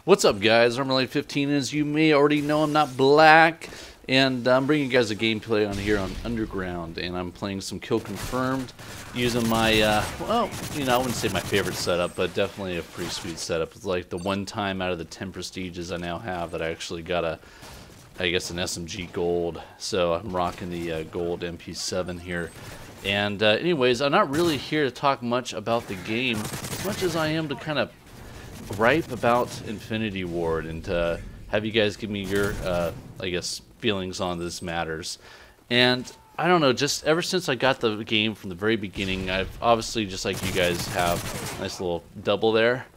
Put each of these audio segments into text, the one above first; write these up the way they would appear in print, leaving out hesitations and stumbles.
What's up, guys? I'm Armor15. As you may already know, I'm not black, and I'm bringing you guys a gameplay on here on Underground, and I'm playing some Kill Confirmed using my, well, you know, I wouldn't say my favorite setup, but definitely a pretty sweet setup. It's like the one time out of the 10 prestiges I now have that I actually got I guess an SMG gold. So I'm rocking the gold MP7 here. And anyways, I'm not really here to talk much about the game as much as I am to kind of gripe about Infinity Ward and to have you guys give me your, I guess, feelings on this matters. And I don't know, just ever since I got the game from the very beginning, I've obviously, just like you guys have, nice little double there.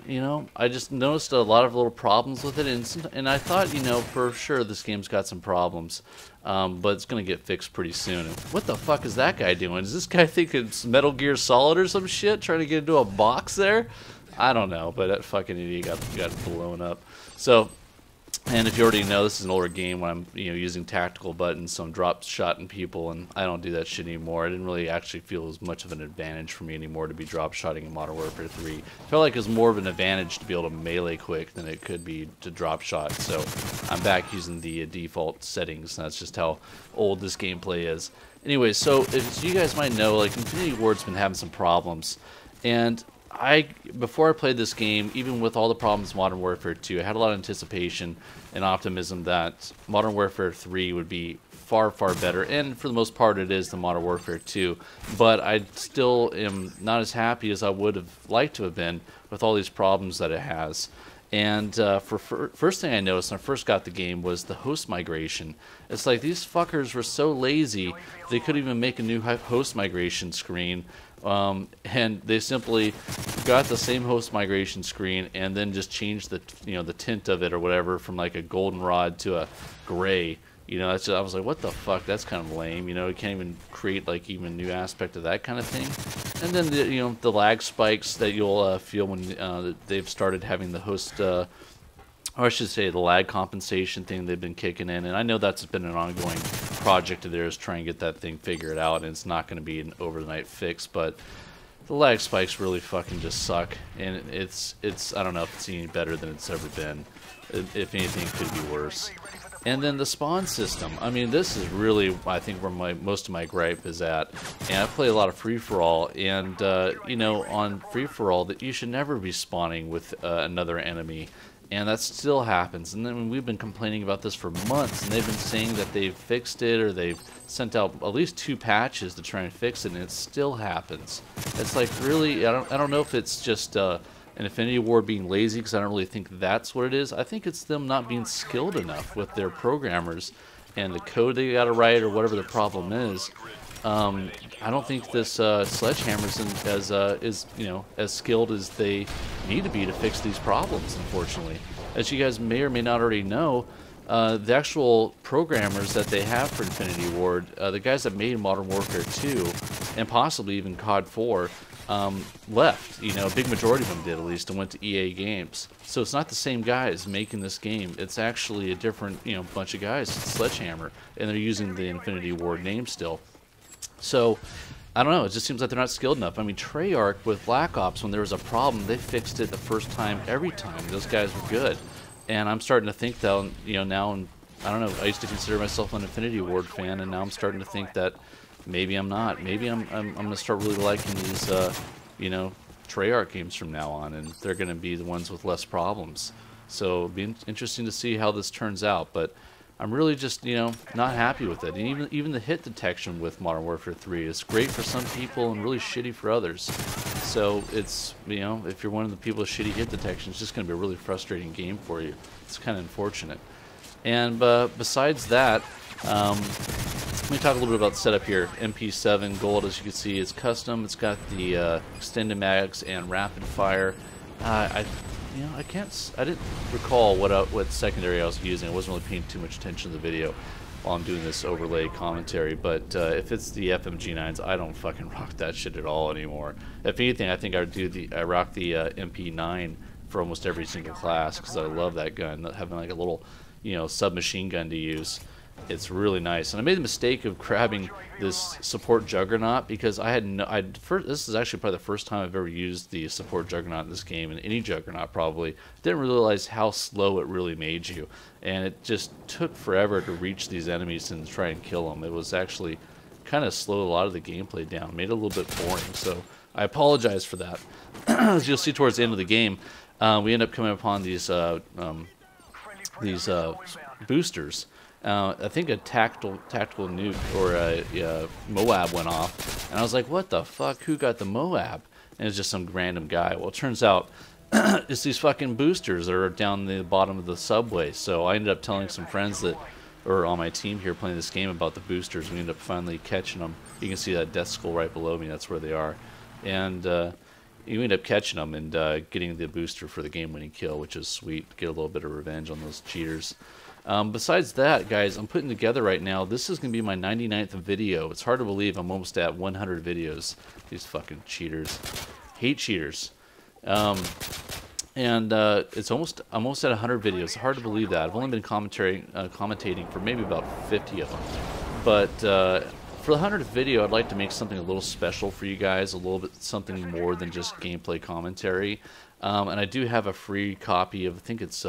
You know, I just noticed a lot of little problems with it, and I thought, you know, for sure this game's got some problems, but it's going to get fixed pretty soon. And what the fuck is that guy doing? Does this guy think it's Metal Gear Solid or some shit, trying to get into a box there? I don't know, but that fucking idiot got blown up. So, and if you already know, this is an older game when I'm, you know, using tactical buttons, so I'm drop-shotting people, and I don't do that shit anymore. I didn't really actually feel as much of an advantage for me anymore to be drop-shotting in Modern Warfare 3. I felt like it was more of an advantage to be able to melee quick than it could be to drop-shot, so I'm back using the default settings, and that's just how old this gameplay is. Anyway, so as you guys might know, like, Infinity Ward's been having some problems, and before I played this game, even with all the problems in Modern Warfare 2, I had a lot of anticipation and optimism that Modern Warfare 3 would be far, far better, and for the most part it is than Modern Warfare 2, but I still am not as happy as I would have liked to have been with all these problems that it has. And first thing I noticed when I first got the game was the host migration. It's like these fuckers were so lazy they couldn't even make a new host migration screen. And they simply got the same host migration screen and then just changed the, you know, the tint of it or whatever from like a goldenrod to a gray. You know, I was like, what the fuck? That's kind of lame. You know, you can't even create like even a new aspect of that kind of thing. And then the, you know, the lag spikes that you'll feel when they've started having the host, or I should say the lag compensation thing they've been kicking in. And I know that's been an ongoing project of theirs, trying to get that thing figured out, and it's not going to be an overnight fix, but the lag spikes really fucking just suck, and it's I don't know if it's any better than it's ever been. If anything, it could be worse. And then the spawn system. I mean, this is really, I think, where most of my gripe is at. And I play a lot of free-for-all, and you know, on free-for-all, that you should never be spawning with another enemy. And that still happens. And then we've been complaining about this for months, and they've been saying that they've fixed it, or they've sent out at least 2 patches to try and fix it, and it still happens. It's like, really, I don't know if it's just an Infinity Ward being lazy, because I don't really think that's what it is. I think it's them not being skilled enough with their programmers and the code they got to write, or whatever the problem is. I don't think this Sledgehammer is you know, as skilled as they need to be to fix these problems, unfortunately. As you guys may or may not already know, the actual programmers that they have for Infinity Ward, the guys that made Modern Warfare 2, and possibly even COD 4, left. You know, a big majority of them did, at least, and went to EA Games. So it's not the same guys making this game. It's actually a different, you know, bunch of guys. It's Sledgehammer, and they're using the Infinity Ward name still. So, I don't know, it just seems like they're not skilled enough. I mean, Treyarch with Black Ops, when there was a problem, they fixed it the first time, every time. Those guys were good. And I'm starting to think that, you know, now, and I don't know, I used to consider myself an Infinity Ward fan, and now I'm starting to think that maybe I'm not. Maybe I'm going to start really liking these, you know, Treyarch games from now on, and they're going to be the ones with less problems. So, it'll be interesting to see how this turns out, but I'm really just, you know, not happy with it. And even the hit detection with Modern Warfare 3 is great for some people and really shitty for others. So it's, you know, if you're one of the people with shitty hit detection, it's just going to be a really frustrating game for you. It's kind of unfortunate. And besides that, let me talk a little bit about the setup here. MP7 gold, as you can see, is custom. It's got the extended mags and rapid fire. You know, I didn't recall what secondary I was using. I wasn't really paying too much attention to the video while I'm doing this overlay commentary. But if it's the FMG9s, I don't fucking rock that shit at all anymore. If anything, I think I rock the MP9 for almost every single class, because I love that gun, having like a little, you know, submachine gun to use. It's really nice. And I made the mistake of grabbing this support juggernaut because I had this is actually probably the first time I've ever used the support juggernaut in this game, and any juggernaut probably. Didn't realize how slow it really made you, and it just took forever to reach these enemies and try and kill them. It was actually kind of slowed a lot of the gameplay down, made it a little bit boring. So I apologize for that. As you'll see towards the end of the game, we end up coming upon these boosters. I think a tactical nuke or a Moab went off, and I was like, what the fuck, who got the Moab? And it's just some random guy. Well, it turns out it's these fucking boosters that are down the bottom of the subway. So I ended up telling some friends that are on my team here playing this game about the boosters. We ended up finally catching them. You can see that death skull right below me, that's where they are. And you end up catching them and getting the booster for the game-winning kill, which is sweet. Get a little bit of revenge on those cheaters. Besides that, guys, I'm putting together right now, this is going to be my 99th video. It's hard to believe I'm almost at 100 videos. These fucking cheaters. Hate cheaters. It's almost at 100 videos. Hard to believe that. I've only been commentating for maybe about 50 of them. But for the 100th video, I'd like to make something a little special for you guys, a little bit something more than just gameplay commentary. And I do have a free copy of, I think it's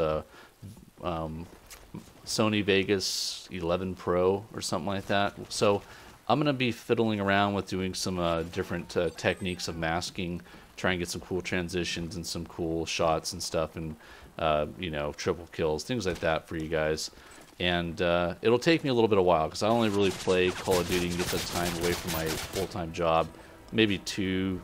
Sony Vegas 11 Pro or something like that. So I'm going to be fiddling around with doing some different techniques of masking, try and get some cool transitions and some cool shots and stuff, and you know, triple kills, things like that for you guys. And it'll take me a little bit of while because I only really play Call of Duty and get the time away from my full-time job, maybe 2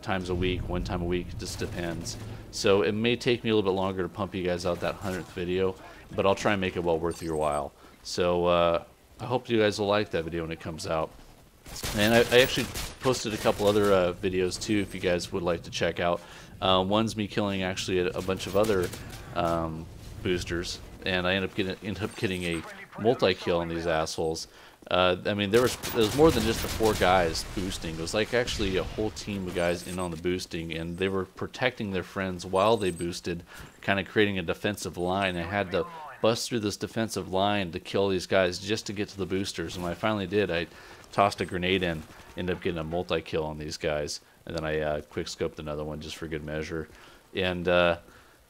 times a week, 1 time a week, it just depends. So it may take me a little bit longer to pump you guys out that 100th video, but I'll try and make it well worth your while. So I hope you guys will like that video when it comes out. And I actually posted a couple other videos too, if you guys would like to check out. One's me killing actually a bunch of other boosters, and I end up getting a multi-kill on these assholes. I mean, there was more than just the 4 guys boosting. It was like actually a whole team of guys in on the boosting, and they were protecting their friends while they boosted, kind of creating a defensive line. I had to bust through this defensive line to kill these guys just to get to the boosters, and when I finally did, I tossed a grenade in, ended up getting a multi-kill on these guys, and then I quick-scoped another one just for good measure. And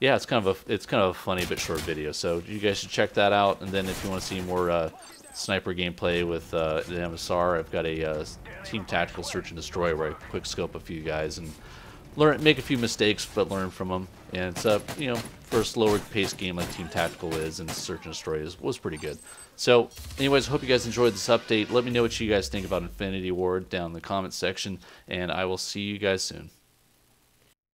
yeah, it's kind of a funny but short video, so you guys should check that out. And then if you want to see more sniper gameplay with the MSR, I've got a Team Tactical Search and Destroy where I quick scope a few guys and make a few mistakes, but learn from them. And it's you know, for a slower paced game like Team Tactical is, and Search and Destroy was pretty good. So anyways, hope you guys enjoyed this update. Let me know what you guys think about Infinity Ward down in the comments section, and I will see you guys soon.